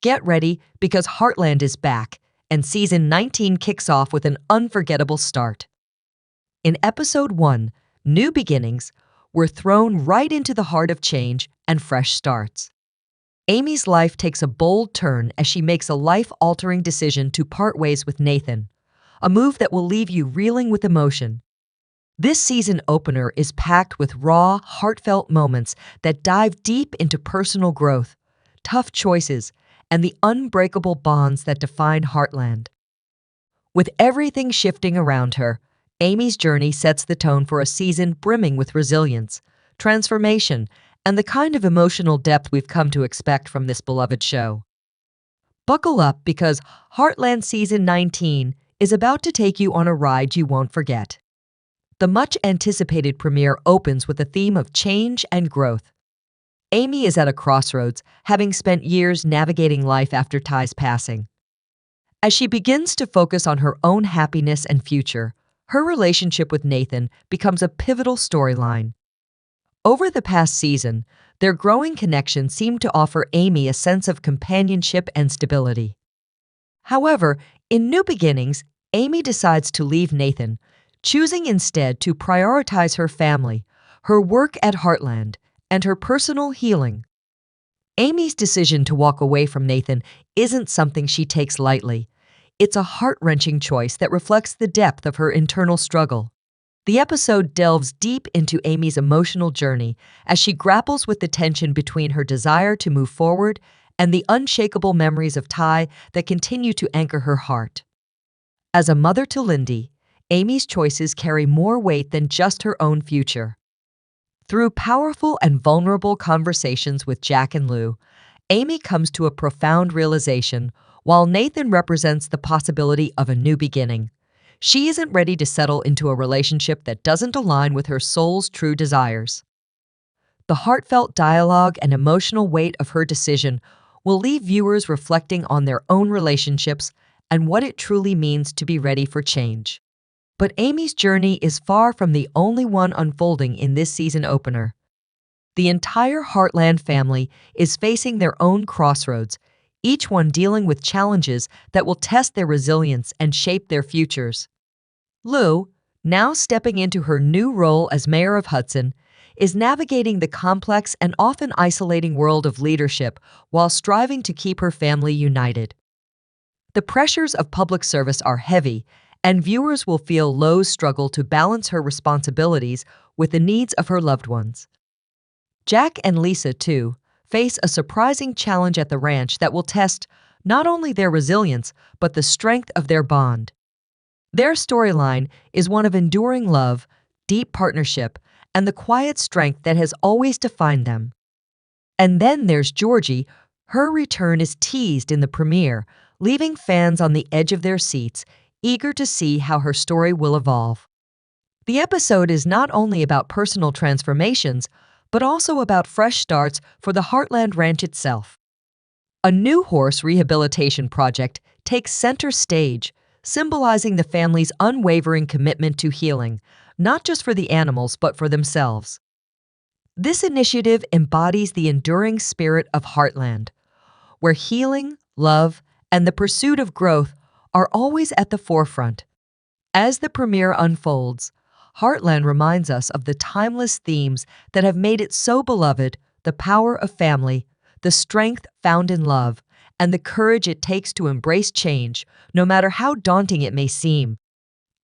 Get ready because Heartland is back, and season 19 kicks off with an unforgettable start. In episode 1, New Beginnings, we're thrown right into the heart of change and fresh starts. Amy's life takes a bold turn as she makes a life-altering decision to part ways with Nathan, a move that will leave you reeling with emotion. This season opener is packed with raw, heartfelt moments that dive deep into personal growth, tough choices, and the unbreakable bonds that define Heartland. With everything shifting around her, Amy's journey sets the tone for a season brimming with resilience, transformation, and the kind of emotional depth we've come to expect from this beloved show. Buckle up because Heartland Season 19 is about to take you on a ride you won't forget. The much-anticipated premiere opens with a theme of change and growth. Amy is at a crossroads, having spent years navigating life after Ty's passing. As she begins to focus on her own happiness and future, her relationship with Nathan becomes a pivotal storyline. Over the past season, their growing connection seemed to offer Amy a sense of companionship and stability. However, in New Beginnings, Amy decides to leave Nathan, choosing instead to prioritize her family, her work at Heartland, and her personal healing. Amy's decision to walk away from Nathan isn't something she takes lightly. It's a heart-wrenching choice that reflects the depth of her internal struggle. The episode delves deep into Amy's emotional journey as she grapples with the tension between her desire to move forward and the unshakable memories of Ty that continue to anchor her heart. As a mother to Lindy, Amy's choices carry more weight than just her own future. Through powerful and vulnerable conversations with Jack and Lou, Amy comes to a profound realization. While Nathan represents the possibility of a new beginning, she isn't ready to settle into a relationship that doesn't align with her soul's true desires. The heartfelt dialogue and emotional weight of her decision will leave viewers reflecting on their own relationships and what it truly means to be ready for change. But Amy's journey is far from the only one unfolding in this season opener. The entire Heartland family is facing their own crossroads, each one dealing with challenges that will test their resilience and shape their futures. Lou, now stepping into her new role as mayor of Hudson, is navigating the complex and often isolating world of leadership while striving to keep her family united. The pressures of public service are heavy, and viewers will feel Lou's struggle to balance her responsibilities with the needs of her loved ones. Jack and Lisa, too, face a surprising challenge at the ranch that will test not only their resilience, but the strength of their bond. Their storyline is one of enduring love, deep partnership, and the quiet strength that has always defined them. And then there's Georgie. Her return is teased in the premiere, leaving fans on the edge of their seats, eager to see how her story will evolve. The episode is not only about personal transformations, but also about fresh starts for the Heartland Ranch itself. A new horse rehabilitation project takes center stage, symbolizing the family's unwavering commitment to healing, not just for the animals but for themselves. This initiative embodies the enduring spirit of Heartland, where healing, love, and the pursuit of growth are always at the forefront. As the premiere unfolds, Heartland reminds us of the timeless themes that have made it so beloved: the power of family, the strength found in love, and the courage it takes to embrace change, no matter how daunting it may seem.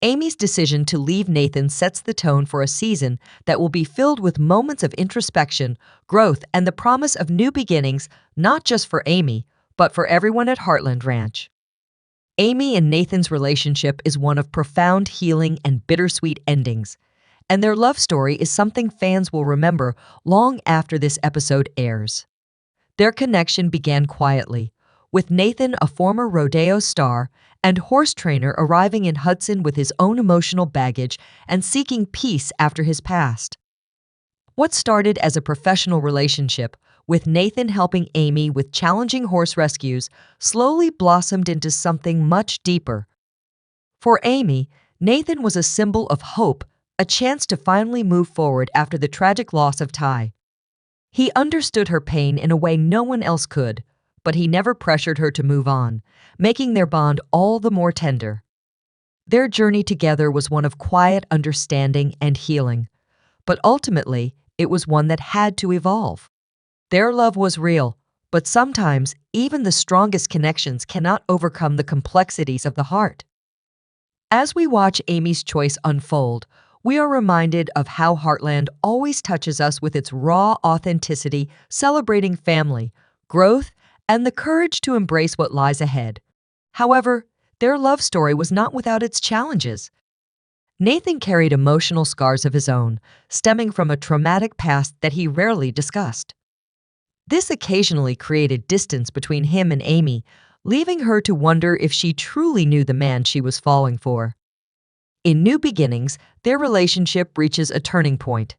Amy's decision to leave Nathan sets the tone for a season that will be filled with moments of introspection, growth, and the promise of new beginnings, not just for Amy, but for everyone at Heartland Ranch. Amy and Nathan's relationship is one of profound healing and bittersweet endings, and their love story is something fans will remember long after this episode airs. Their connection began quietly, with Nathan, a former rodeo star and horse trainer, arriving in Hudson with his own emotional baggage and seeking peace after his past. What started as a professional relationship, with Nathan helping Amy with challenging horse rescues, slowly blossomed into something much deeper. For Amy, Nathan was a symbol of hope, a chance to finally move forward after the tragic loss of Ty. He understood her pain in a way no one else could, but he never pressured her to move on, making their bond all the more tender. Their journey together was one of quiet understanding and healing, but ultimately, it was one that had to evolve. Their love was real, but sometimes even the strongest connections cannot overcome the complexities of the heart. As we watch Amy's choice unfold, we are reminded of how Heartland always touches us with its raw authenticity, celebrating family, growth, and the courage to embrace what lies ahead. However, their love story was not without its challenges. Nathan carried emotional scars of his own, stemming from a traumatic past that he rarely discussed. This occasionally created distance between him and Amy, leaving her to wonder if she truly knew the man she was falling for. In New Beginnings, their relationship reaches a turning point.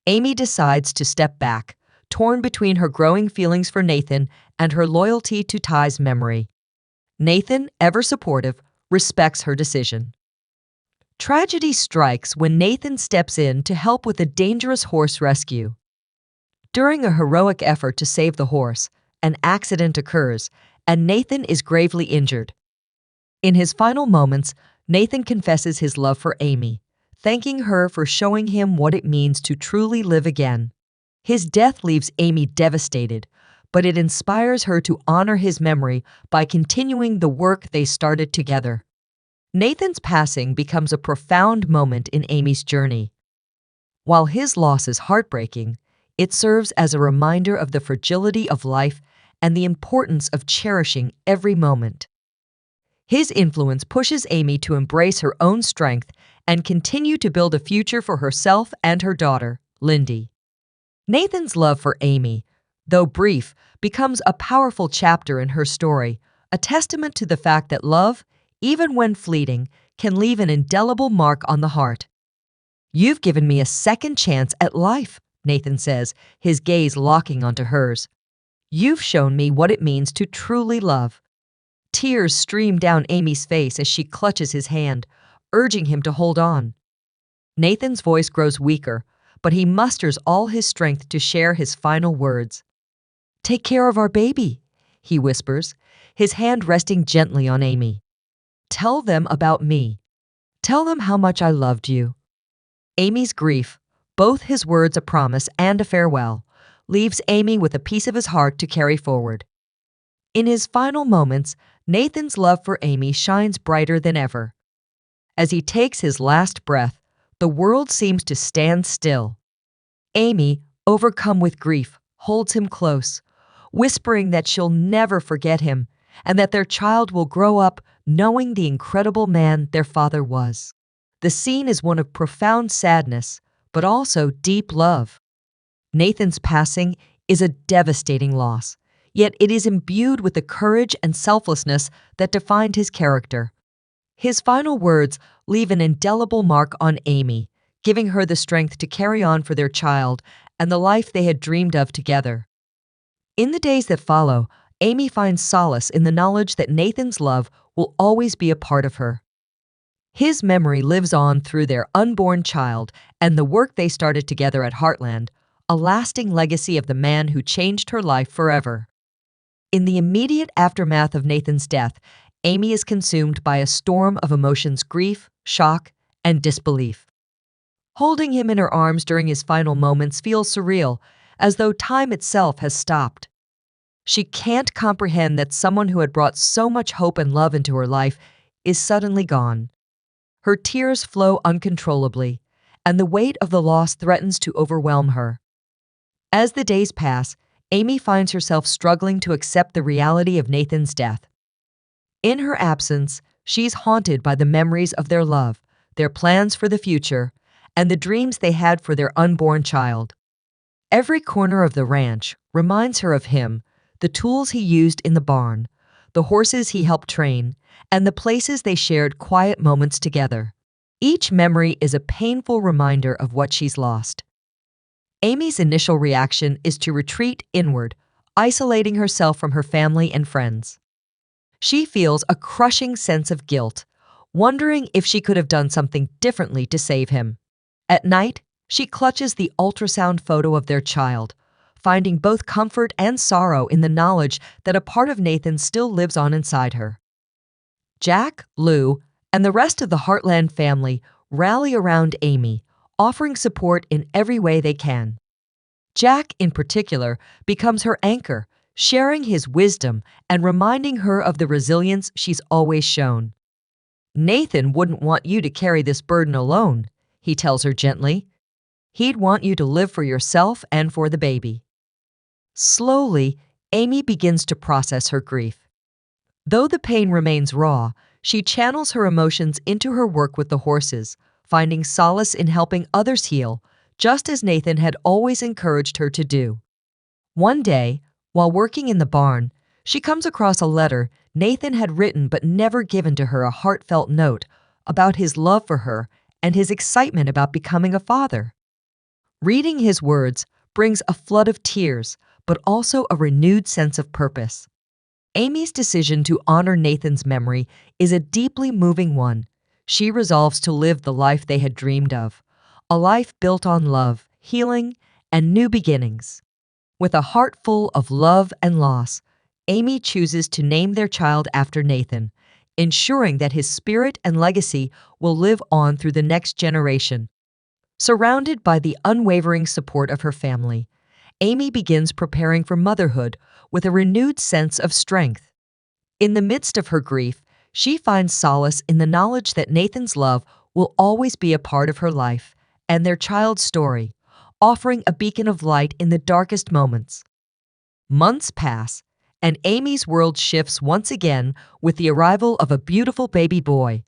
Amy decides to step back, torn between her growing feelings for Nathan and her loyalty to Ty's memory. Nathan, ever supportive, respects her decision. Tragedy strikes when Nathan steps in to help with a dangerous horse rescue. During a heroic effort to save the horse, an accident occurs, and Nathan is gravely injured. In his final moments, Nathan confesses his love for Amy, thanking her for showing him what it means to truly live again. His death leaves Amy devastated, but it inspires her to honor his memory by continuing the work they started together. Nathan's passing becomes a profound moment in Amy's journey. While his loss is heartbreaking, it serves as a reminder of the fragility of life and the importance of cherishing every moment. His influence pushes Amy to embrace her own strength and continue to build a future for herself and her daughter, Lindy. Nathan's love for Amy, though brief, becomes a powerful chapter in her story, a testament to the fact that love, even when fleeting, can leave an indelible mark on the heart. "You've given me a second chance at life," Nathan says, his gaze locking onto hers. "You've shown me what it means to truly love." Tears stream down Amy's face as she clutches his hand, urging him to hold on. Nathan's voice grows weaker, but he musters all his strength to share his final words. "Take care of our baby," he whispers, his hand resting gently on Amy. "Tell them about me. Tell them how much I loved you." Amy's grief, both his words a promise and a farewell, leaves Amy with a piece of his heart to carry forward. In his final moments, Nathan's love for Amy shines brighter than ever. As he takes his last breath, the world seems to stand still. Amy, overcome with grief, holds him close, whispering that she'll never forget him and that their child will grow up knowing the incredible man their father was. The scene is one of profound sadness, but also deep love. Nathan's passing is a devastating loss, yet it is imbued with the courage and selflessness that defined his character. His final words leave an indelible mark on Amy, giving her the strength to carry on for their child and the life they had dreamed of together. In the days that follow, Amy finds solace in the knowledge that Nathan's love will always be a part of her. His memory lives on through their unborn child and the work they started together at Heartland, a lasting legacy of the man who changed her life forever. In the immediate aftermath of Nathan's death, Amy is consumed by a storm of emotions: grief, shock, and disbelief. Holding him in her arms during his final moments feels surreal, as though time itself has stopped. She can't comprehend that someone who had brought so much hope and love into her life is suddenly gone. Her tears flow uncontrollably, and the weight of the loss threatens to overwhelm her. As the days pass, Amy finds herself struggling to accept the reality of Nathan's death. In her absence, she's haunted by the memories of their love, their plans for the future, and the dreams they had for their unborn child. Every corner of the ranch reminds her of him, the tools he used in the barn, the horses he helped train, and the places they shared quiet moments together. Each memory is a painful reminder of what she's lost. Amy's initial reaction is to retreat inward, isolating herself from her family and friends. She feels a crushing sense of guilt, wondering if she could have done something differently to save him. At night, she clutches the ultrasound photo of their child, finding both comfort and sorrow in the knowledge that a part of Nathan still lives on inside her. Jack, Lou, and the rest of the Heartland family rally around Amy, offering support in every way they can. Jack, in particular, becomes her anchor, sharing his wisdom and reminding her of the resilience she's always shown. Nathan wouldn't want you to carry this burden alone, he tells her gently. He'd want you to live for yourself and for the baby. Slowly, Amy begins to process her grief. Though the pain remains raw, she channels her emotions into her work with the horses, finding solace in helping others heal, just as Nathan had always encouraged her to do. One day, while working in the barn, she comes across a letter Nathan had written but never given to her, a heartfelt note about his love for her and his excitement about becoming a father. Reading his words brings a flood of tears, but also a renewed sense of purpose. Amy's decision to honor Nathan's memory is a deeply moving one. She resolves to live the life they had dreamed of, a life built on love, healing, and new beginnings. With a heart full of love and loss, Amy chooses to name their child after Nathan, ensuring that his spirit and legacy will live on through the next generation. Surrounded by the unwavering support of her family, Amy begins preparing for motherhood with a renewed sense of strength. In the midst of her grief, she finds solace in the knowledge that Nathan's love will always be a part of her life and their child's story, offering a beacon of light in the darkest moments. Months pass, and Amy's world shifts once again with the arrival of a beautiful baby boy.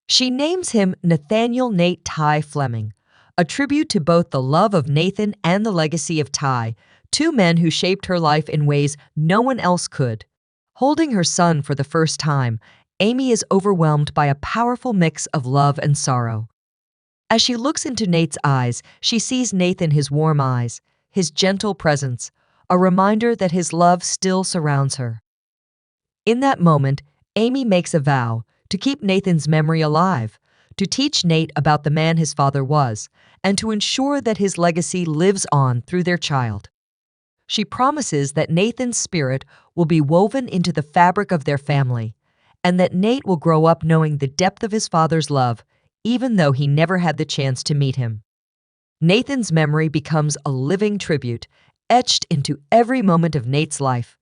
She names him Nathaniel Nate Ty Fleming, a tribute to both the love of Nathan and the legacy of Ty, two men who shaped her life in ways no one else could. Holding her son for the first time, Amy is overwhelmed by a powerful mix of love and sorrow. As she looks into Nate's eyes, she sees Nathan, his warm eyes, his gentle presence, a reminder that his love still surrounds her. In that moment, Amy makes a vow to keep Nathan's memory alive, to teach Nate about the man his father was, and to ensure that his legacy lives on through their child. She promises that Nathan's spirit will be woven into the fabric of their family, and that Nate will grow up knowing the depth of his father's love, even though he never had the chance to meet him. Nathan's memory becomes a living tribute, etched into every moment of Nate's life.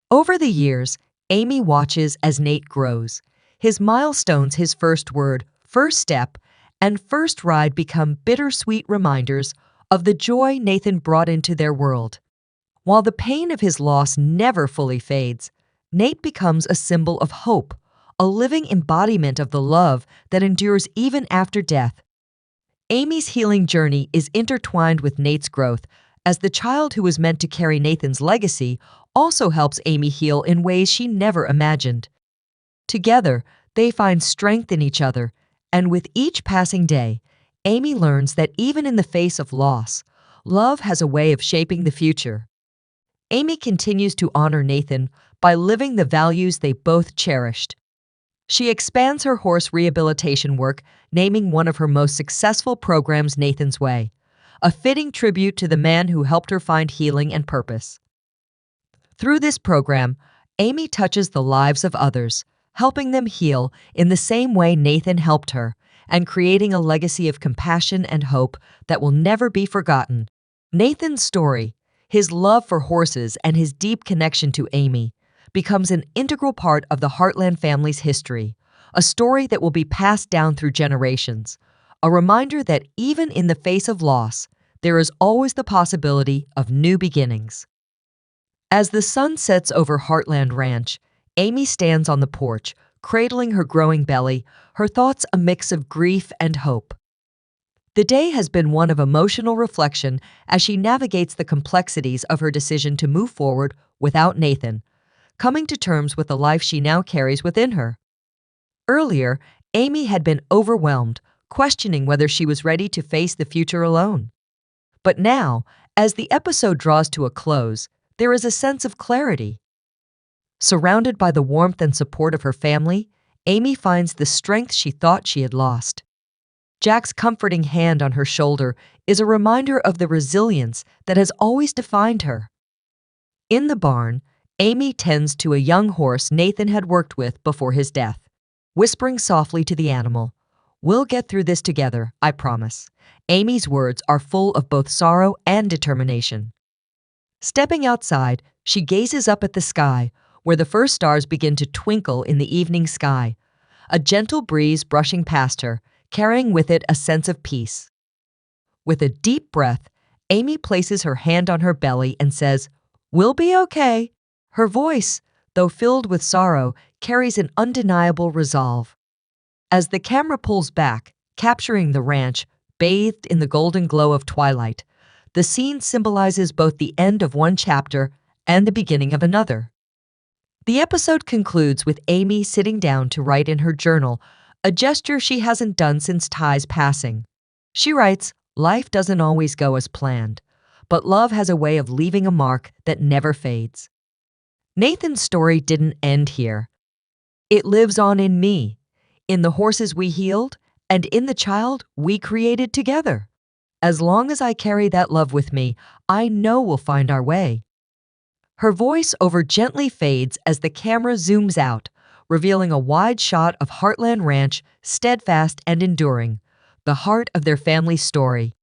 Over the years, Amy watches as Nate grows. His milestones, his first word, first step, and first ride become bittersweet reminders of the joy Nathan brought into their world. While the pain of his loss never fully fades, Nate becomes a symbol of hope, a living embodiment of the love that endures even after death. Amy's healing journey is intertwined with Nate's growth, as the child who was meant to carry Nathan's legacy also helps Amy heal in ways she never imagined. Together, they find strength in each other, and with each passing day, Amy learns that even in the face of loss, love has a way of shaping the future. Amy continues to honor Nathan by living the values they both cherished. She expands her horse rehabilitation work, naming one of her most successful programs Nathan's Way, a fitting tribute to the man who helped her find healing and purpose. Through this program, Amy touches the lives of others, helping them heal in the same way Nathan helped her, and creating a legacy of compassion and hope that will never be forgotten. Nathan's story, his love for horses and his deep connection to Amy, becomes an integral part of the Heartland family's history, a story that will be passed down through generations, a reminder that even in the face of loss, there is always the possibility of new beginnings. As the sun sets over Heartland Ranch, Amy stands on the porch, cradling her growing belly, her thoughts a mix of grief and hope. The day has been one of emotional reflection as she navigates the complexities of her decision to move forward without Nathan, coming to terms with the life she now carries within her. Earlier, Amy had been overwhelmed, questioning whether she was ready to face the future alone. But now, as the episode draws to a close, there is a sense of clarity. Surrounded by the warmth and support of her family, Amy finds the strength she thought she had lost. Jack's comforting hand on her shoulder is a reminder of the resilience that has always defined her. In the barn, Amy tends to a young horse Nathan had worked with before his death, whispering softly to the animal, "We'll get through this together, I promise." Amy's words are full of both sorrow and determination. Stepping outside, she gazes up at the sky, where the first stars begin to twinkle in the evening sky, a gentle breeze brushing past her, carrying with it a sense of peace. With a deep breath, Amy places her hand on her belly and says, "We'll be okay." Her voice, though filled with sorrow, carries an undeniable resolve. As the camera pulls back, capturing the ranch, bathed in the golden glow of twilight, the scene symbolizes both the end of one chapter and the beginning of another. The episode concludes with Amy sitting down to write in her journal, a gesture she hasn't done since Ty's passing. She writes, "Life doesn't always go as planned, but love has a way of leaving a mark that never fades." Nathan's story didn't end here. It lives on in me, in the horses we healed, and in the child we created together. As long as I carry that love with me, I know we'll find our way. Her voice-over gently fades as the camera zooms out, revealing a wide shot of Heartland Ranch, steadfast and enduring, the heart of their family's story.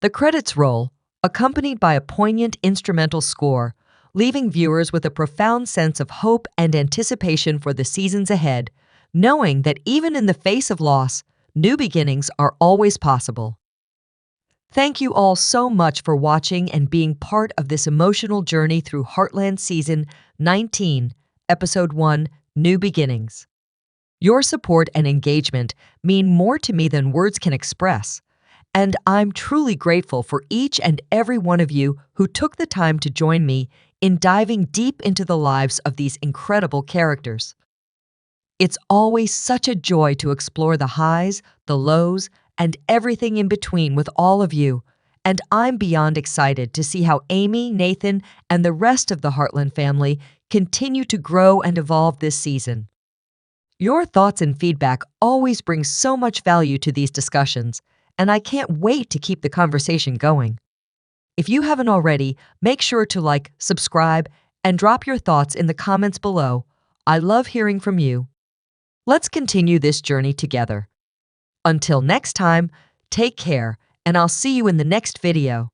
The credits roll, accompanied by a poignant instrumental score, leaving viewers with a profound sense of hope and anticipation for the seasons ahead, knowing that even in the face of loss, new beginnings are always possible. Thank you all so much for watching and being part of this emotional journey through Heartland Season 19, Episode 1, New Beginnings. Your support and engagement mean more to me than words can express, and I'm truly grateful for each and every one of you who took the time to join me in diving deep into the lives of these incredible characters. It's always such a joy to explore the highs, the lows, and everything in between with all of you, and I'm beyond excited to see how Amy, Nathan, and the rest of the Heartland family continue to grow and evolve this season. Your thoughts and feedback always bring so much value to these discussions, and I can't wait to keep the conversation going. If you haven't already, make sure to like, subscribe, and drop your thoughts in the comments below. I love hearing from you. Let's continue this journey together. Until next time, take care, and I'll see you in the next video.